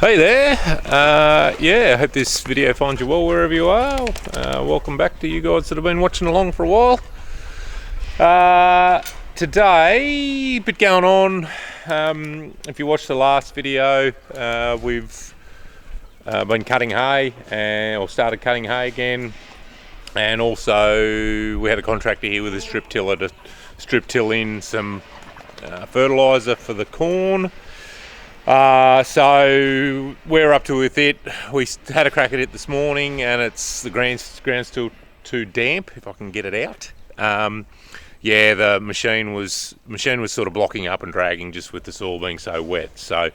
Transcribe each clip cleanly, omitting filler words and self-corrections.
Hey there, yeah, I hope this video finds you well wherever you are. Welcome back to you guys that have been watching along for a while. Today, a bit going on. If you watched the last video, we've been cutting hay, or started cutting hay again, and also we had a contractor here with a strip tiller to strip till in some fertiliser for the corn. So we're up to with it. We had a crack at it this morning, and the ground's still too damp, if I can get it out. Yeah, the machine was sort of blocking up and dragging just with the soil being so wet. So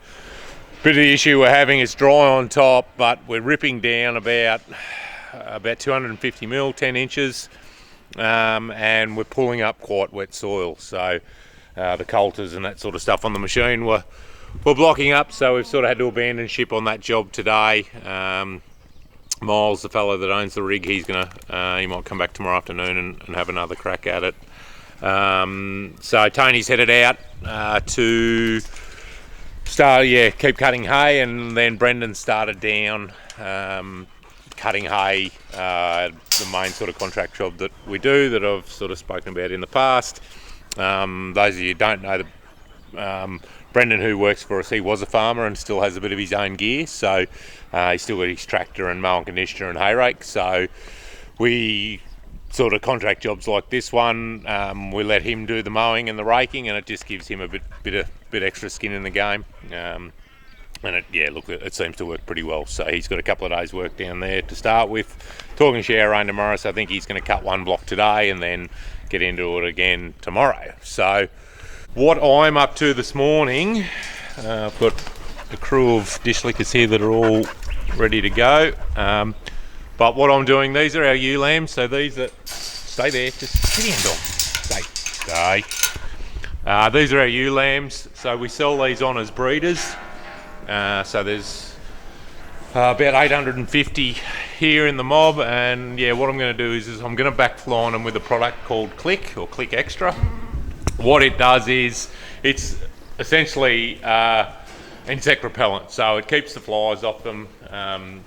bit of the issue we're having is dry on top, but we're ripping down about 250 mil, 10 inches, and we're pulling up quite wet soil. So the coulters and that sort of stuff on the machine were blocking up, so we've sort of had to abandon ship on that job today. Miles, the fellow that owns the rig, he might come back tomorrow afternoon and have another crack at it. So Tony's headed out to start, keep cutting hay, and then Brendan started down cutting hay, the main sort of contract job that we do, that I've sort of spoken about in the past. Those of you who don't know, Brendan, who works for us, he was a farmer and still has a bit of his own gear, so he's still got his tractor and mower and conditioner and hay rake. So we sort of contract jobs like this one, we let him do the mowing and the raking, and it just gives him a bit extra skin in the game. And it seems to work pretty well. So he's got a couple of days work down there to start with. Talking shower rain tomorrow, so I think he's going to cut one block today and then get into it again tomorrow. So what I'm up to this morning, I've got a crew of dish lickers here that are all ready to go. But what I'm doing, these are our ewe lambs. So these are, stay there, just sit down, dog. Stay. These are our ewe lambs. So we sell these on as breeders. So there's about 850 here in the mob. And yeah, what I'm going to do is I'm going to backfly on them with a product called Click, or Click Extra. What it does is it's essentially insect repellent, so it keeps the flies off them.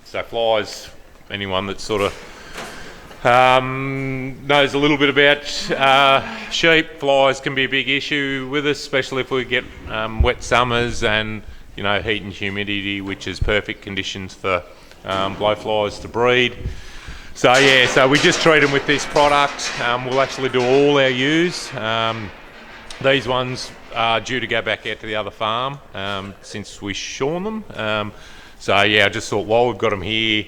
So flies, anyone that sort of knows a little bit about sheep, flies can be a big issue with us, especially if we get wet summers and heat and humidity, which is perfect conditions for blowflies to breed. So yeah, so we just treat them with this product. We'll actually do all our ewes. These ones are due to go back out to the other farm since we shorn them. So yeah, I just thought while we've got them here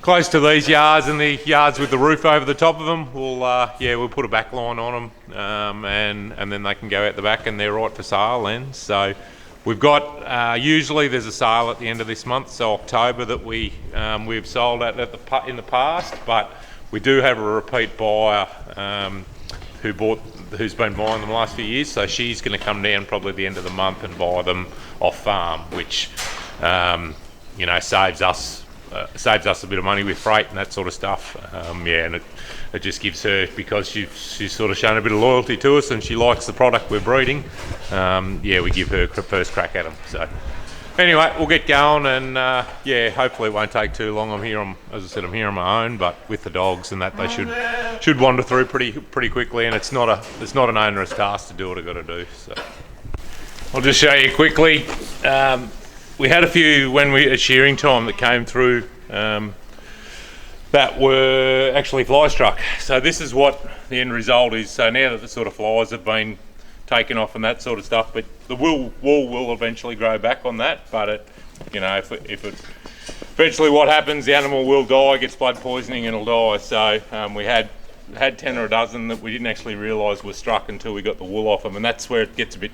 close to these yards and the yards with the roof over the top of them, we'll put a back line on them, and then they can go out the back and they're right for sale then. So we've got usually there's a sale at the end of this month, so October, that we've sold at in the past, but we do have a repeat buyer who's been buying them the last few years, so she's going to come down probably at the end of the month and buy them off farm, which saves us a bit of money with freight and that sort of stuff. And it just gives her, because she's sort of shown a bit of loyalty to us and she likes the product we're breeding. We give her first crack at them. So anyway, we'll get going, and hopefully it won't take too long. I'm here on my own, but with the dogs and that, they should wander through pretty quickly, and it's not an onerous task to do what I've got to do. So I'll just show you quickly. We had a few at shearing time that came through that were actually fly struck. So this is what the end result is. So now that the sort of flies have been taken off and that sort of stuff, but the wool will eventually grow back on that. But if it eventually, what happens, the animal will die, gets blood poisoning, and it'll die. So we had 10 or a dozen that we didn't actually realise were struck until we got the wool off them, and that's where it gets a bit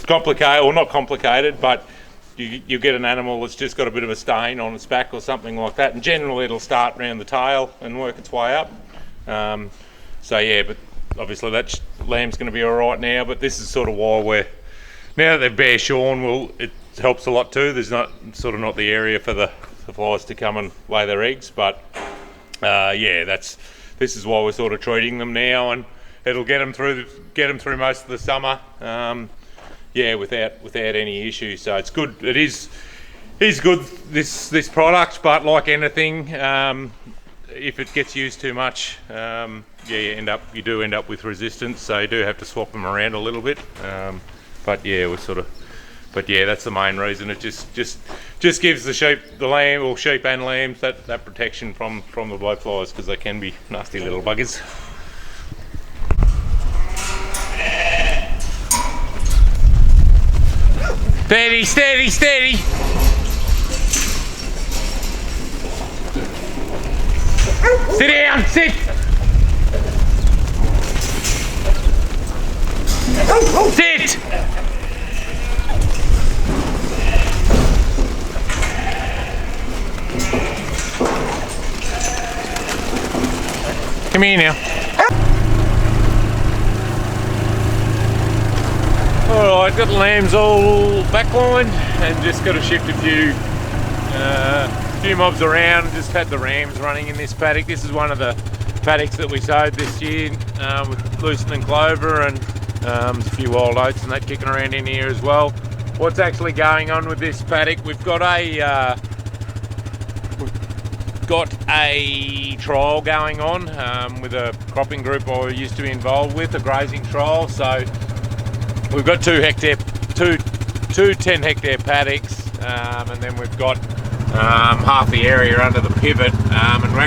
complicated, or not complicated, but you get an animal that's just got a bit of a stain on its back or something like that, and generally it'll start around the tail and work its way up. But obviously that lamb's going to be all right now, but this is sort of why now that they're bare shorn, it helps a lot too. There's not the area for the flies to come and lay their eggs, but this is why we're sort of treating them now, and it'll get them through most of the summer, without any issue. So it's good. is good, this product, but like anything, if it gets used too much, you do end up with resistance. So you do have to swap them around a little bit. But yeah, that's the main reason. It just gives the sheep and lambs that protection from the blowflies, because they can be nasty little buggers. Steady, steady, steady. Sit down, sit. Sit. Come here now. Alright, got the lambs all backlined and just got to shift a few mobs around. Just had the rams running in this paddock. This is one of the paddocks that we sowed this year with lucerne and clover, and there's a few wild oats and that kicking around in here as well. What's actually going on with this paddock? We've got a trial going on with a cropping group I used to be involved with, a grazing trial. So we've got two 10-hectare paddocks, and then we've got half the area under the pivot, and we're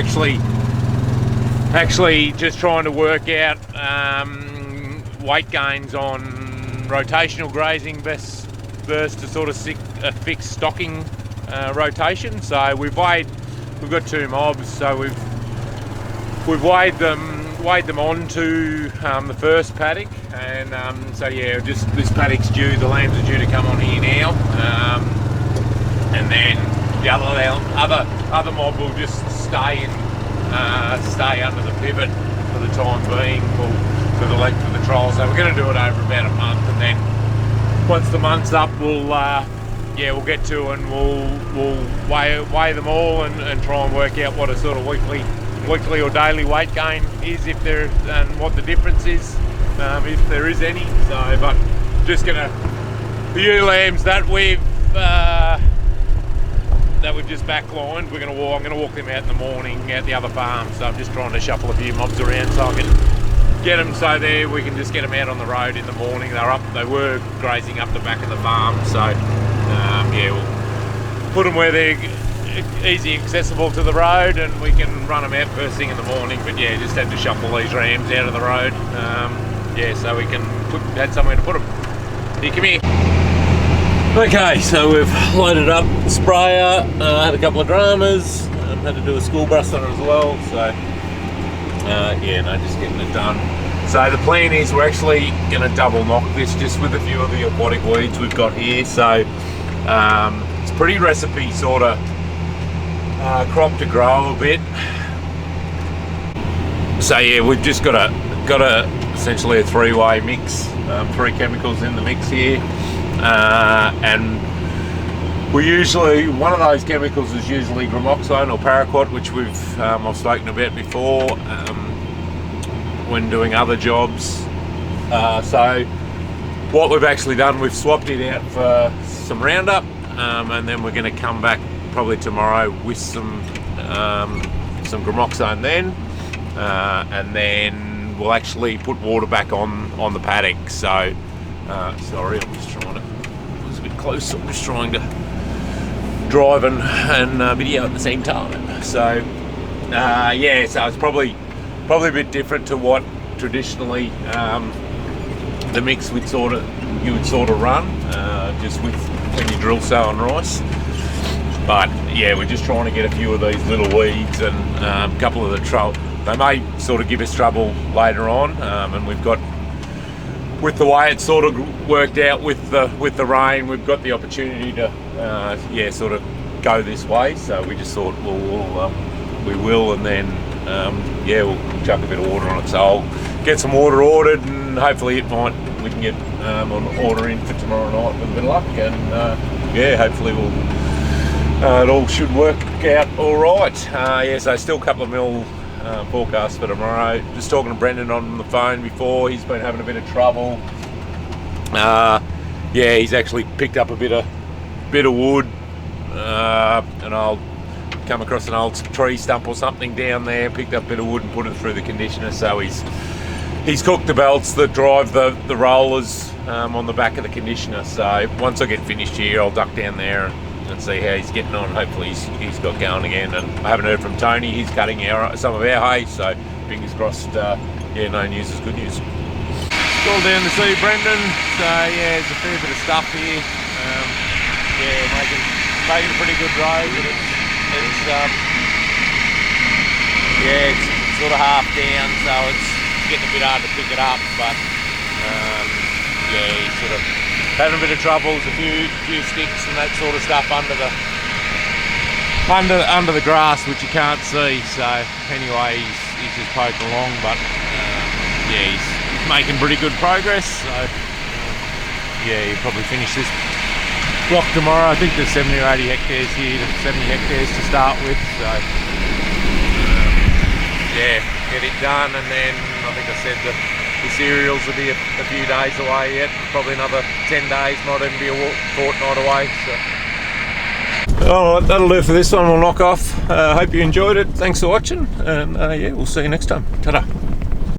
actually just trying to work out weight gains on rotational grazing versus to sort of a fixed stocking rotation. So we've got two mobs, so we've weighed them onto the first paddock, and so yeah, just this paddock's due. The lambs are due to come on here now, and then the other mob will just stay under the pivot for the time being for the length of the trial. So we're going to do it over about a month, and then once the month's up, we'll get to and we'll weigh them all and try and work out what a sort of weekly or daily weight gain is, if there, and what the difference is, if there is any. So, but just gonna, the ewe lambs that we've just backlined, I'm gonna walk them out in the morning at the other farm. So I'm just trying to shuffle a few mobs around so I can get them so there we can just get them out on the road in the morning. They were grazing up the back of the farm, so we'll put them where they're easy accessible to the road, and we can run them out first thing in the morning. But yeah, just had to shuffle these rams out of the road, so we can had somewhere to put them. Here, come here. Okay, so we've loaded up the sprayer, had a couple of dramas, had to do a school bus on it as well, so just getting it done. So the plan is we're actually going to double knock this just with a few of the aquatic weeds we've got here. So it's pretty recipe sort of crop to grow a bit. So yeah, we've just got a essentially a three-way mix, 3 chemicals in the mix here, and we usually, one of those chemicals is usually gramoxone or paraquat, which I've spoken about before when doing other jobs. So what we've actually done, we've swapped it out for some Roundup, and then we're going to come back probably tomorrow with some gramoxone then, and then we'll actually put water back on the paddock. So sorry, I'm just trying to, it was a bit close, I'm just trying to drive and video at the same time. So so it's probably a bit different to what traditionally the mix you would sort of run just with when you drill sow and rice. But yeah, we're just trying to get a few of these little weeds and a couple of the trouble. They may sort of give us trouble later on, and we've got, with the way it's sort of worked out with the rain, we've got the opportunity to sort of go this way. So we just thought we will, and then we'll chuck a bit of water on it. So I'll get some water ordered, and hopefully we can get an order in for tomorrow night with a bit of luck, and hopefully it all should work out all right. So still a couple of mil forecast for tomorrow. Just talking to Brendan on the phone before, he's been having a bit of trouble. He's actually picked up a bit of wood and I'll come across an old tree stump or something down there, picked up a bit of wood and put it through the conditioner. So he's cooked the belts that drive the rollers on the back of the conditioner. So once I get finished here, I'll duck down there and see how he's getting on. Hopefully he's got going again. And I haven't heard from Tony. He's cutting some of our hay, so fingers crossed. Yeah, no news is good news. All down to see Brendan. So yeah, there's a fair bit of stuff here. Yeah, making a pretty good road, but it's sort of half down, so it's getting a bit hard to pick it up. But yeah, he's sort of having a bit of troubles, a few sticks and that sort of stuff under the grass, which you can't see. So anyway, he's just poking along, but yeah, he's making pretty good progress. So yeah, he'll probably finish this block tomorrow. I think there's 70 or 80 hectares here, 70 hectares to start with. So yeah, get it done, and then I think I said the cereals will be a few days away yet, probably another 10 days, might even be a fortnight away. So alright, that'll do for this one. We'll knock off. Hope you enjoyed it. Thanks for watching, and yeah, we'll see you next time. Ta-da.